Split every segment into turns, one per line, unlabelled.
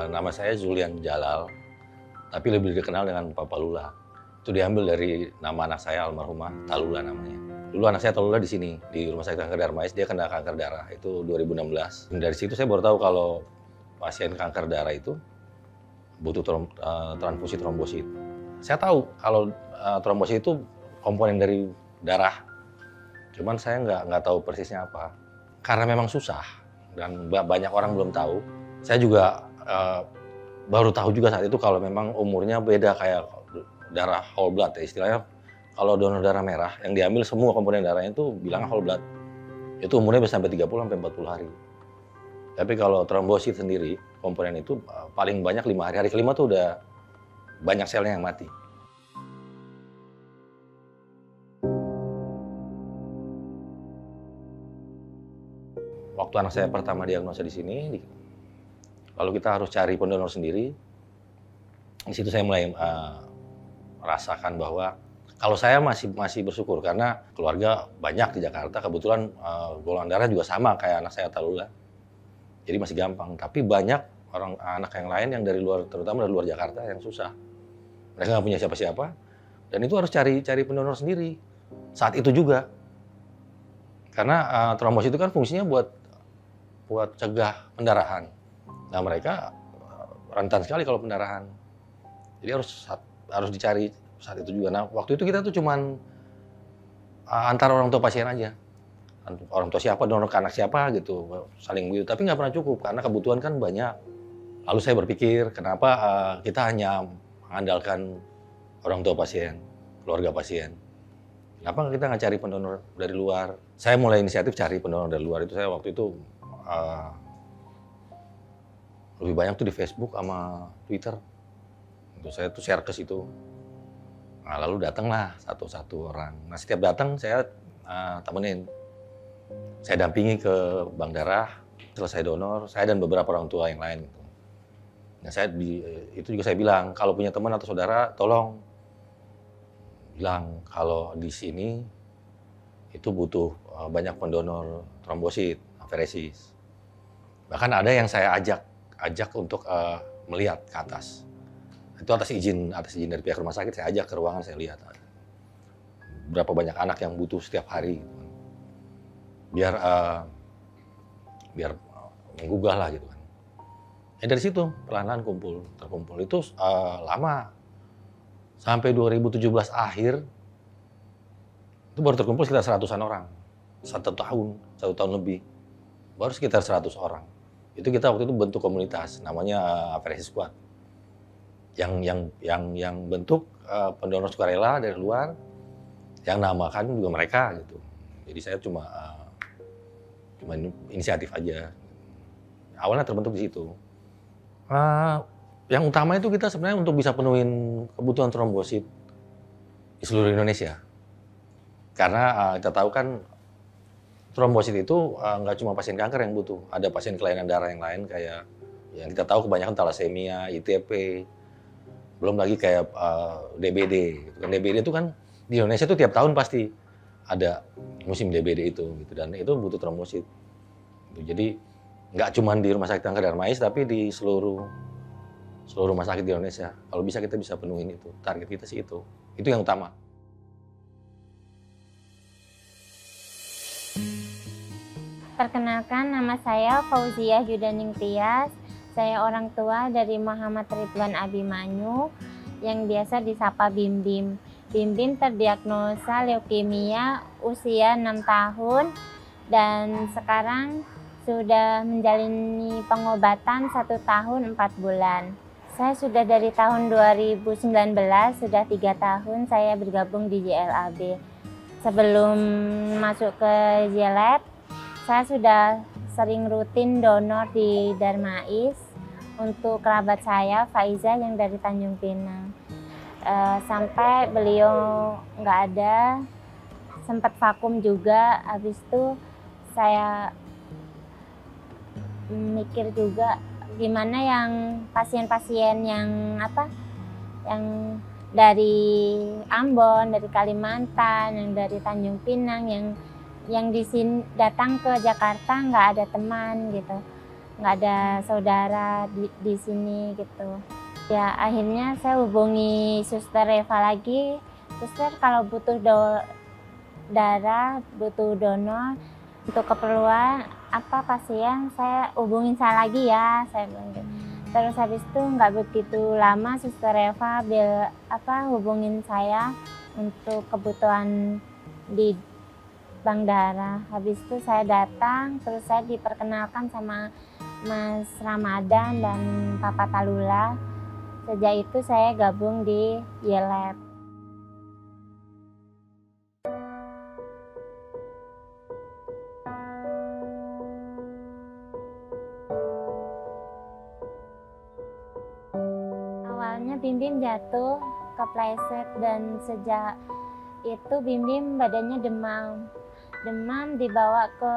Nama saya Zulian Jalal, tapi lebih dikenal dengan Papa Lula. Itu diambil dari nama anak saya almarhumah, Talula namanya. Dulu anak saya Talula di sini, di Rumah Sakit Kanker Darmais, dia kena kanker darah, itu 2016. Dan dari situ saya baru tahu kalau pasien kanker darah itu butuh transfusi trombosit. Saya tahu kalau trombosit itu komponen dari darah, cuman saya nggak tahu persisnya apa. Karena memang susah dan banyak orang belum tahu. Saya juga baru tahu juga saat itu kalau memang umurnya beda kayak darah whole blood ya istilahnya. Kalau donor darah merah yang diambil semua komponen darahnya itu bilangnya whole blood. Itu umurnya bisa sampai 30 sampai 40 hari. Tapi kalau trombosit sendiri komponen itu paling banyak 5 hari. Hari kelima tuh udah banyak selnya yang mati. Waktu anak saya pertama diagnosa di sini, lalu kita harus cari pendonor sendiri. Di situ saya mulai merasakan bahwa kalau saya masih bersyukur karena keluarga banyak di Jakarta, kebetulan golongan darah juga sama kayak anak saya Talula. Jadi masih gampang, tapi banyak anak yang lain yang dari luar, terutama dari luar Jakarta yang susah. Mereka nggak punya siapa-siapa, dan itu harus cari pendonor sendiri. Saat itu juga, karena trombosit itu kan fungsinya buat cegah pendarahan. Nah mereka rentan sekali kalau pendarahan. Jadi harus dicari saat itu juga. Nah waktu itu kita tuh cuman antar orang tua pasien aja. Orang tua siapa, donor ke anak siapa gitu, saling begitu. Tapi nggak pernah cukup karena kebutuhan kan banyak. Lalu saya berpikir kenapa kita hanya mengandalkan orang tua pasien, keluarga pasien. Kenapa kita nggak cari pendonor dari luar? Saya mulai inisiatif cari pendonor dari luar. Itu saya waktu itu lebih banyak tuh di Facebook sama Twitter. Itu saya tuh share ke situ. Nah, lalu datanglah satu-satu orang. Nah, setiap datang saya temenin. Saya dampingi ke bank darah, selesai donor, saya dan beberapa orang tua yang lain. Gitu. Nah, itu juga saya bilang, kalau punya teman atau saudara, tolong bilang kalau di sini itu butuh banyak pendonor trombosit, aferesis. Bahkan ada yang saya ajak untuk melihat ke atas. Itu atas izin dari pihak rumah sakit, saya ajak ke ruangan, saya lihat berapa banyak anak yang butuh setiap hari. Biar menggugah lah gitu kan. Dari situ perlahan-lahan terkumpul. Itu lama. Sampai 2017 akhir, itu baru terkumpul sekitar 100-an orang. 1 tahun lebih. Baru sekitar 100 orang. Itu kita waktu itu bentuk komunitas, namanya Aferesis Squad. Yang bentuk pendonor sukarela dari luar, yang namakan juga mereka gitu. Jadi saya cuma inisiatif aja. Awalnya terbentuk di situ. Yang utama itu kita sebenarnya untuk bisa penuhin kebutuhan trombosit di seluruh Indonesia. Karena kita tahu kan trombosit itu nggak cuma pasien kanker yang butuh, ada pasien kelainan darah yang lain kayak yang kita tahu kebanyakan talasemia, ITP, belum lagi kayak DBD. DBD itu kan di Indonesia tuh tiap tahun pasti ada musim DBD itu, gitu, dan itu butuh trombosit. Jadi nggak cuma di Rumah Sakit Kanker Darmais, tapi di seluruh rumah sakit di Indonesia. Kalau bisa kita bisa penuhin itu, target kita sih itu yang utama.
Perkenalkan, nama saya Fauziah Judaning Tias. Saya orang tua dari Muhammad Ridwan Abimanyu yang biasa disapa Bim Bim. Bim Bim terdiagnosa leukemia usia 6 tahun dan sekarang sudah menjalani pengobatan 1 tahun 4 bulan. Saya sudah dari tahun 2019, sudah 3 tahun saya bergabung di JLAB. Sebelum masuk ke JLAB, saya sudah sering rutin donor di Darmais untuk kerabat saya, Faiza yang dari Tanjung Pinang. Sampai beliau nggak ada, sempat vakum juga. Habis itu saya mikir juga gimana yang pasien-pasien yang dari Ambon, dari Kalimantan, yang dari Tanjung Pinang, yang yang di sini datang ke Jakarta nggak ada teman gitu, nggak ada saudara di sini gitu. Ya akhirnya saya hubungi Suster Eva lagi, Suster kalau butuh darah, butuh donor untuk keperluan apa pasien, saya hubungin saya lagi ya, saya bilang gitu. Terus habis itu nggak begitu lama Suster Eva hubungin saya untuk kebutuhan di bank darah. Habis itu saya datang, terus saya diperkenalkan sama Mas Ramadan dan Papa Talula. Sejak itu saya gabung di YLab. Awalnya Bim Bim jatuh kepleset dan sejak itu Bim Bim badannya demam. Demam dibawa ke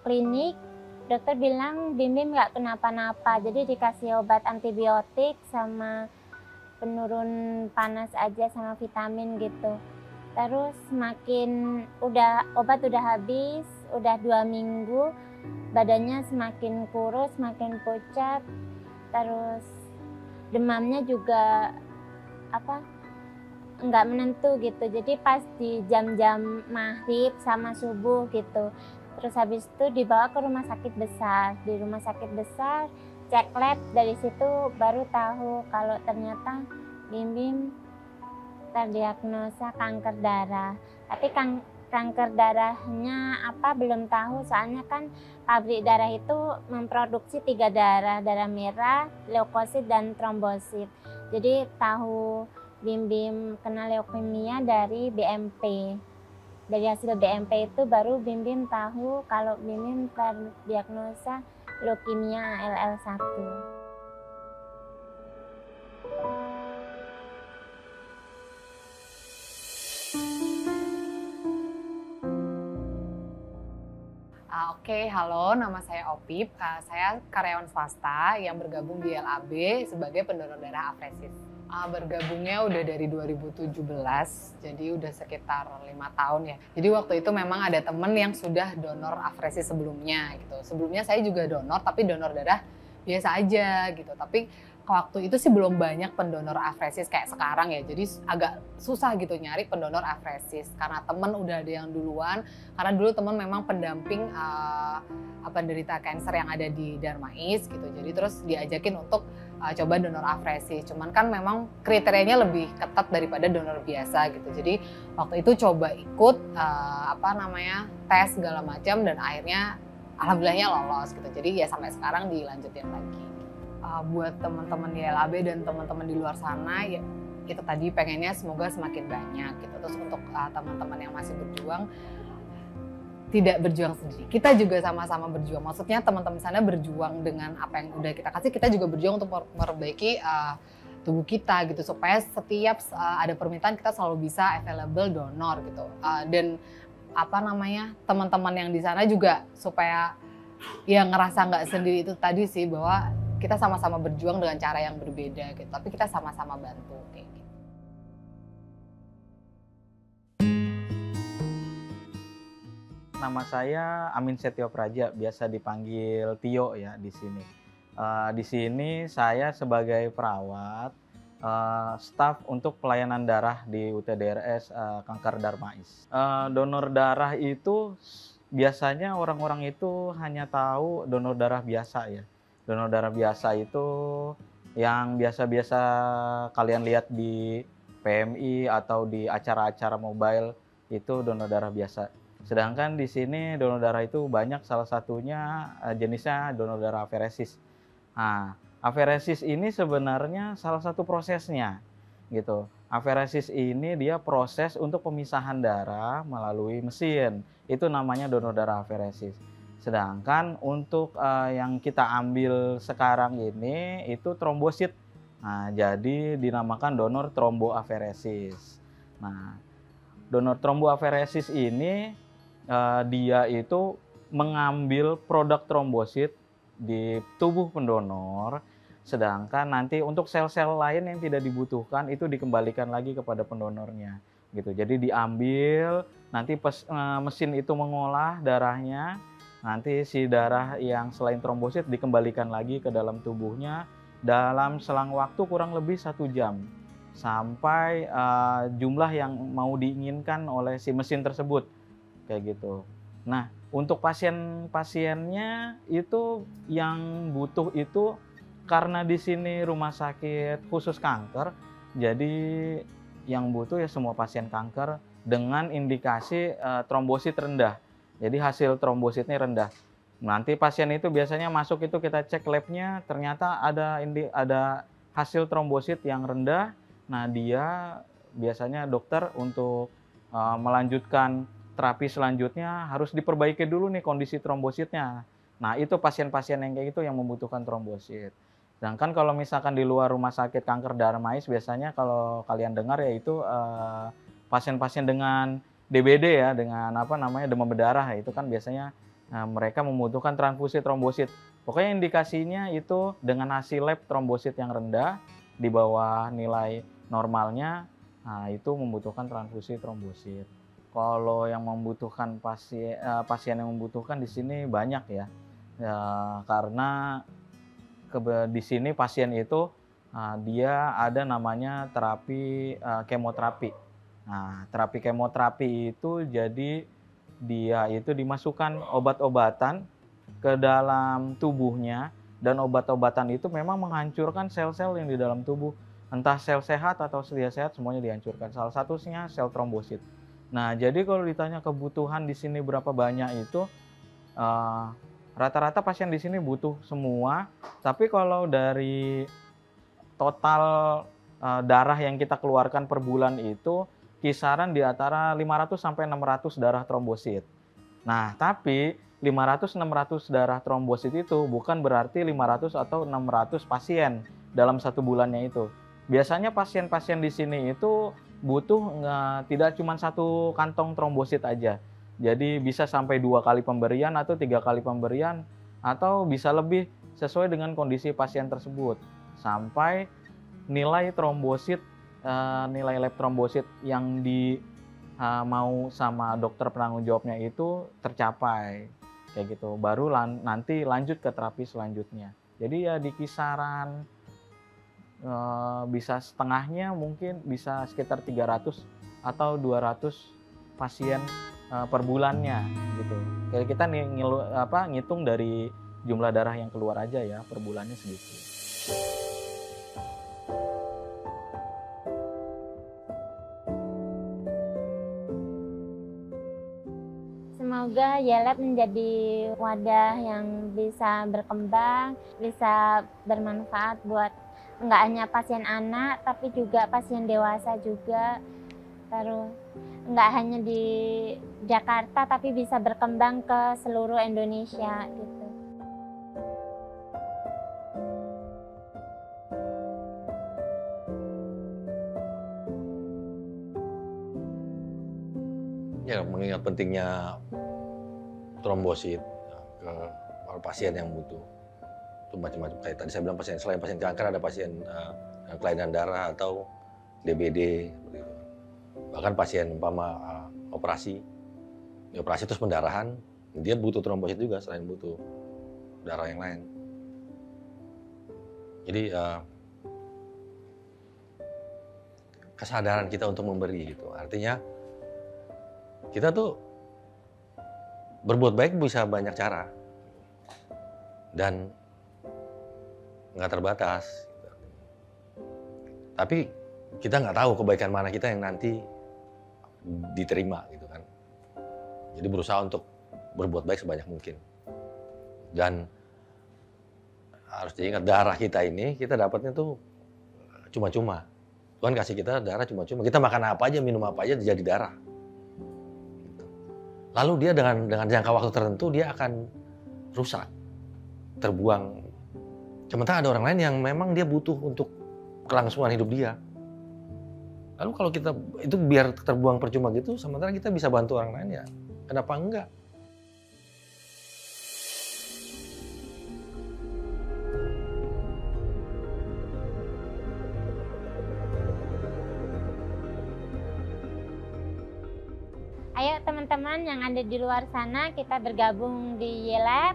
klinik. Dokter bilang Bim Bim nggak kenapa-napa, jadi dikasih obat antibiotik sama penurun panas aja sama vitamin gitu. Terus obat udah habis, udah 2 minggu, badannya semakin kurus, semakin pucat, terus demamnya juga nggak menentu gitu. Jadi pas di jam-jam maghrib sama subuh gitu. Terus habis itu dibawa ke rumah sakit besar. Di rumah sakit besar cek lab, dari situ baru tahu kalau ternyata Bim Bim terdiagnosa kanker darah. Tapi kanker darahnya apa belum tahu, soalnya kan pabrik darah itu memproduksi 3 darah merah, leukosit dan trombosit. Jadi tahu Bim Bim kena leukemia dari BMP. Dari hasil BMP itu baru Bim Bim tahu kalau Bim Bim terdiagnosa leukemia ALL1.
Oke, halo, nama saya Opip. Saya karyawan swasta yang bergabung di LAB sebagai pendonor darah afresis. Bergabungnya udah dari 2017, jadi udah sekitar 5 tahun ya. Jadi waktu itu memang ada temen yang sudah donor afresis sebelumnya gitu. Sebelumnya saya juga donor, tapi donor darah biasa aja gitu. Tapi waktu itu sih belum banyak pendonor afresis kayak sekarang ya, jadi agak susah gitu nyari pendonor afresis karena temen udah ada yang duluan. Karena dulu temen memang pendamping penderita kanker yang ada di Darmais gitu, jadi terus diajakin untuk coba donor afresis. Cuman kan memang kriterianya lebih ketat daripada donor biasa gitu. Jadi waktu itu coba ikut tes segala macam dan akhirnya alhamdulillahnya lolos gitu. Jadi ya sampai sekarang dilanjutin lagi. Buat teman-teman di LAB dan teman-teman di luar sana ya itu tadi pengennya semoga semakin banyak gitu. Terus untuk teman-teman yang masih berjuang, tidak berjuang sendiri, kita juga sama-sama berjuang. Maksudnya teman-teman sana berjuang dengan apa yang udah kita kasih, kita juga berjuang untuk memperbaiki tubuh kita gitu, supaya setiap ada permintaan kita selalu bisa available donor gitu. Dan teman-teman yang di sana juga supaya ya ngerasa nggak sendiri, itu tadi sih, bahwa kita sama-sama berjuang dengan cara yang berbeda gitu, tapi kita sama-sama bantu kayak gitu.
Nama saya Amin Setio Praja, biasa dipanggil Tio ya di sini. Di sini saya sebagai perawat, staf untuk pelayanan darah di UTDRS Kanker Darmais. Donor darah itu biasanya orang-orang itu hanya tahu donor darah biasa ya. Donor darah biasa itu yang biasa-biasa kalian lihat di PMI atau di acara-acara mobile, itu donor darah biasa. Sedangkan di sini donor darah itu banyak, salah satunya jenisnya donor darah aferesis. Nah, aferesis ini sebenarnya salah satu prosesnya gitu. Aferesis ini dia proses untuk pemisahan darah melalui mesin. Itu namanya donor darah aferesis. Sedangkan untuk yang kita ambil sekarang ini itu trombosit. Nah, jadi dinamakan donor tromboaferesis. Nah, donor tromboaferesis ini dia itu mengambil produk trombosit di tubuh pendonor, sedangkan nanti untuk sel-sel lain yang tidak dibutuhkan itu dikembalikan lagi kepada pendonornya. gitu. Jadi diambil, nanti mesin itu mengolah darahnya, nanti si darah yang selain trombosit dikembalikan lagi ke dalam tubuhnya dalam selang waktu kurang lebih 1 jam sampai jumlah yang mau diinginkan oleh si mesin tersebut, kayak gitu. Nah, untuk pasien-pasiennya itu yang butuh itu, karena di sini rumah sakit khusus kanker, jadi yang butuh ya semua pasien kanker dengan indikasi trombosit rendah. Jadi hasil trombositnya rendah. Nanti pasien itu biasanya masuk itu kita cek labnya, ternyata ada hasil trombosit yang rendah. Nah, dia biasanya dokter untuk melanjutkan terapi selanjutnya harus diperbaiki dulu nih kondisi trombositnya. Nah, itu pasien-pasien yang kayak gitu yang membutuhkan trombosit. Sedangkan kalau misalkan di luar rumah sakit kanker Darmais, biasanya kalau kalian dengar yaitu pasien-pasien dengan DBD ya, dengan demam berdarah, itu kan biasanya mereka membutuhkan transfusi trombosit. Pokoknya indikasinya itu dengan hasil lab trombosit yang rendah di bawah nilai normalnya, nah itu membutuhkan transfusi trombosit. Kalau yang membutuhkan pasien yang membutuhkan di sini banyak ya, karena di sini pasien itu dia ada namanya terapi kemoterapi. Nah, terapi kemoterapi itu jadi dia itu dimasukkan obat-obatan ke dalam tubuhnya, dan obat-obatan itu memang menghancurkan sel-sel yang di dalam tubuh. Entah sel sehat atau sel tidak sehat, semuanya dihancurkan. Salah satunya sel trombosit. Nah, jadi kalau ditanya kebutuhan di sini berapa banyak itu, rata-rata pasien di sini butuh semua. Tapi kalau dari total darah yang kita keluarkan per bulan itu kisaran di antara 500 sampai 600 darah trombosit. Nah, tapi 500-600 darah trombosit itu bukan berarti 500 atau 600 pasien dalam 1 bulannya itu. Biasanya pasien-pasien di sini itu butuh tidak cuma 1 kantong trombosit aja. Jadi bisa sampai 2 kali pemberian atau 3 kali pemberian, atau bisa lebih sesuai dengan kondisi pasien tersebut. Sampai nilai trombosit, nilai lab trombosit yang mau sama dokter penanggung jawabnya itu tercapai. Kayak gitu. Baru nanti lanjut ke terapi selanjutnya. Jadi ya di kisaran bisa setengahnya, mungkin bisa sekitar 300 atau 200 pasien per bulannya gitu. Kayak kita ngitung dari jumlah darah yang keluar aja ya, per bulannya segitu.
Semoga YLab menjadi wadah yang bisa berkembang, bisa bermanfaat buat nggak hanya pasien anak, tapi juga pasien dewasa juga. Terus nggak hanya di Jakarta, tapi bisa berkembang ke seluruh Indonesia gitu.
Ya, mengingat pentingnya trombosit ke pasien yang butuh itu macam-macam. Kayak tadi saya bilang, selain pasien kanker ada pasien kelainan darah atau DBD seperti itu. Bahkan pasien operasi terus pendarahan, dia butuh trombosit juga selain butuh darah yang lain. Jadi kesadaran kita untuk memberi gitu, artinya kita tuh berbuat baik bisa banyak cara dan nggak terbatas. Tapi kita nggak tahu kebaikan mana kita yang nanti diterima gitu kan. Jadi berusaha untuk berbuat baik sebanyak mungkin. Dan harus diingat, darah kita ini kita dapatnya tuh cuma-cuma. Tuhan kasih kita darah cuma-cuma. Kita makan apa aja, minum apa aja jadi darah. Lalu dia dengan jangka waktu tertentu dia akan rusak, terbuang. Sementara ada orang lain yang memang dia butuh untuk kelangsungan hidup dia. Lalu kalau kita itu biar terbuang percuma gitu, sementara kita bisa bantu orang lain, ya kenapa enggak?
Ayo teman-teman yang ada di luar sana, kita bergabung di YLab,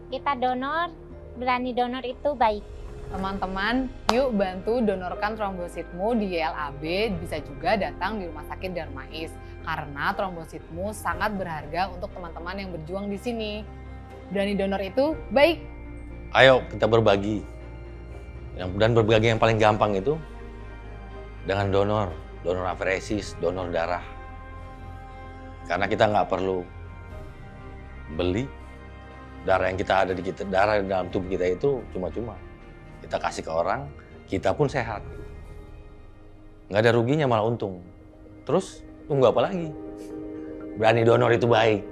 kita donor, berani donor itu baik.
Teman-teman, yuk bantu donorkan trombositmu di YLAB, bisa juga datang di Rumah Sakit Darmais. Karena trombositmu sangat berharga untuk teman-teman yang berjuang di sini. Berani donor itu baik.
Ayo kita berbagi. Dan berbagi yang paling gampang itu dengan donor afresis, donor darah. Karena kita nggak perlu beli darah yang kita ada di kita, darah di dalam tubuh kita itu cuma-cuma. Kita kasih ke orang, kita pun sehat. Nggak ada ruginya, malah untung. Terus tunggu apa lagi? Berani donor itu baik.